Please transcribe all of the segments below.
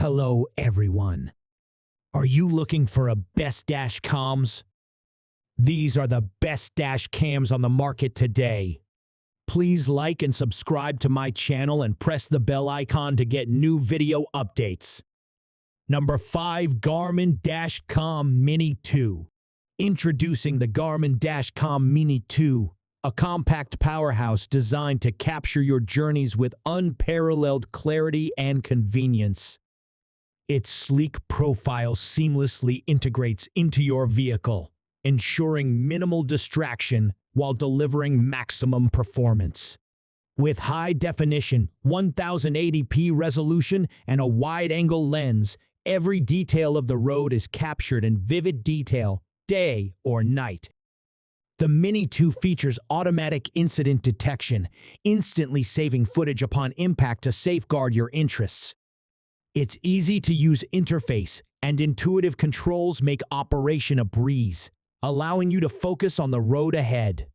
Hello, everyone. Are you looking for a best dash cams? These are the best dash cams on the market today. Please like and subscribe to my channel and press the bell icon to get new video updates. Number 5. Garmin Dashcam Mini 2. Introducing the Garmin Dashcam Mini 2, a compact powerhouse designed to capture your journeys with unparalleled clarity and convenience. Its sleek profile seamlessly integrates into your vehicle, ensuring minimal distraction while delivering maximum performance. With high-definition 1080p resolution and a wide-angle lens, every detail of the road is captured in vivid detail, day or night. The Mini 2 features automatic incident detection, instantly saving footage upon impact to safeguard your interests. Its easy-to-use interface and intuitive controls make operation a breeze, allowing you to focus on the road ahead.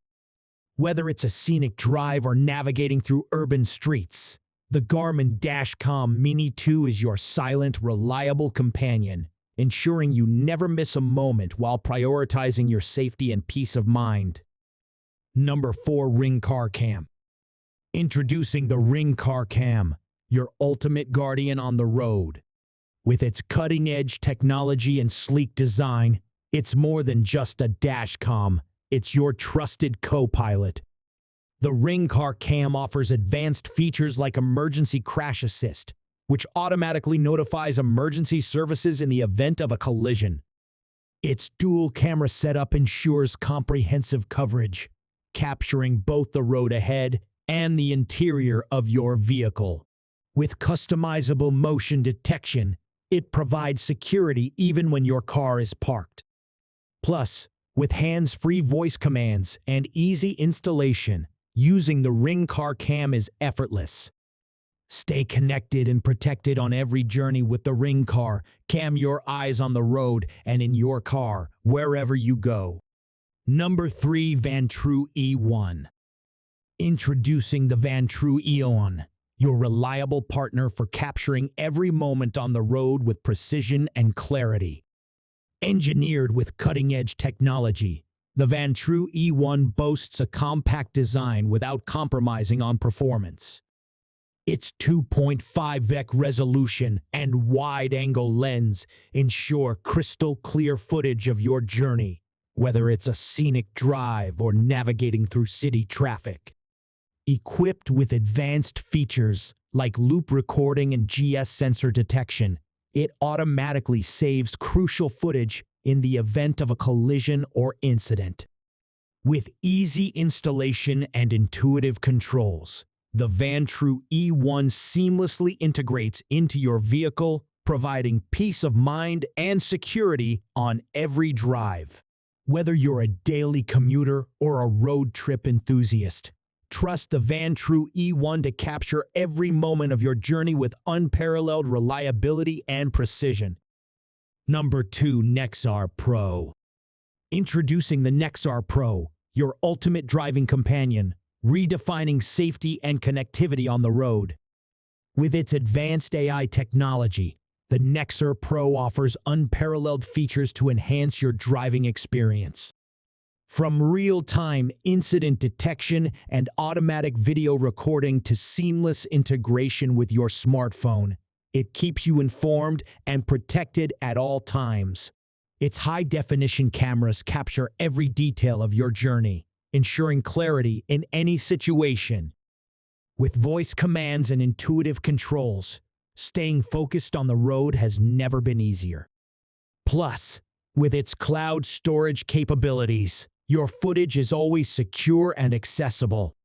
Whether it's a scenic drive or navigating through urban streets, the Garmin Dashcam Mini 2 is your silent, reliable companion, ensuring you never miss a moment while prioritizing your safety and peace of mind. Number 4. Ring Car Cam. Introducing the Ring Car Cam, your ultimate guardian on the road. With its cutting-edge technology and sleek design, it's more than just a dashcam, it's your trusted co-pilot. The Ring Car Cam offers advanced features like emergency crash assist, which automatically notifies emergency services in the event of a collision. Its dual camera setup ensures comprehensive coverage, capturing both the road ahead and the interior of your vehicle. With customizable motion detection, it provides security even when your car is parked. Plus, with hands-free voice commands and easy installation, using the Ring Car Cam is effortless. Stay connected and protected on every journey with the Ring Car Cam, your eyes on the road and in your car, wherever you go. Number 3. Vantrue E1. Introducing the Vantrue E1, your reliable partner for capturing every moment on the road with precision and clarity. Engineered with cutting-edge technology, the Vantrue E1 boasts a compact design without compromising on performance. Its 2.5x resolution and wide-angle lens ensure crystal-clear footage of your journey, whether it's a scenic drive or navigating through city traffic. Equipped with advanced features like loop recording and GS sensor detection, it automatically saves crucial footage in the event of a collision or incident. With easy installation and intuitive controls, the Vantrue E1 seamlessly integrates into your vehicle, providing peace of mind and security on every drive. Whether you're a daily commuter or a road trip enthusiast, trust the Vantrue E1 to capture every moment of your journey with unparalleled reliability and precision. Number 2. Nexar Pro. Introducing the Nexar Pro, your ultimate driving companion, redefining safety and connectivity on the road. With its advanced AI technology, the Nexar Pro offers unparalleled features to enhance your driving experience. From real-time incident detection and automatic video recording to seamless integration with your smartphone, it keeps you informed and protected at all times. Its high-definition cameras capture every detail of your journey, ensuring clarity in any situation. With voice commands and intuitive controls, staying focused on the road has never been easier. Plus, with its cloud storage capabilities, your footage is always secure and accessible.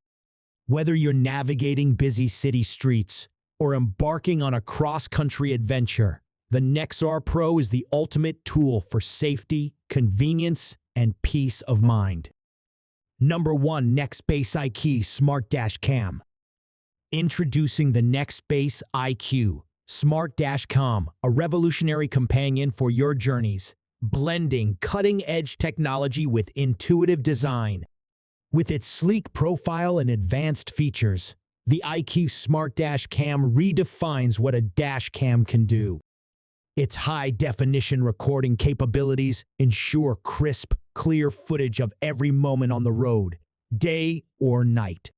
Whether you're navigating busy city streets or embarking on a cross-country adventure, the Nexar Pro is the ultimate tool for safety, convenience, and peace of mind. Number 1. Nextbase IQ Smart Dashcam. Introducing the Nextbase IQ Smart Dashcam, a revolutionary companion for your journeys, blending cutting-edge technology with intuitive design. With its sleek profile and advanced features, the IQ Smart Dashcam redefines what a dashcam can do. Its high-definition recording capabilities ensure crisp, clear footage of every moment on the road, day or night.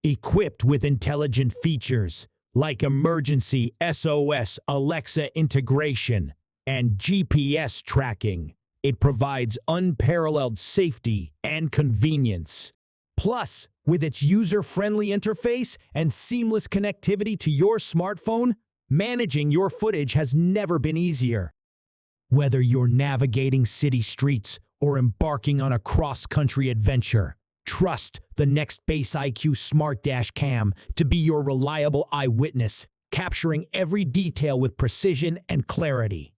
Equipped with intelligent features like emergency SOS Alexa integration and GPS tracking, it provides unparalleled safety and convenience. Plus, with its user-friendly interface and seamless connectivity to your smartphone, managing your footage has never been easier. Whether you're navigating city streets or embarking on a cross-country adventure, trust the Nextbase IQ Smart Dashcam to be your reliable eyewitness, capturing every detail with precision and clarity.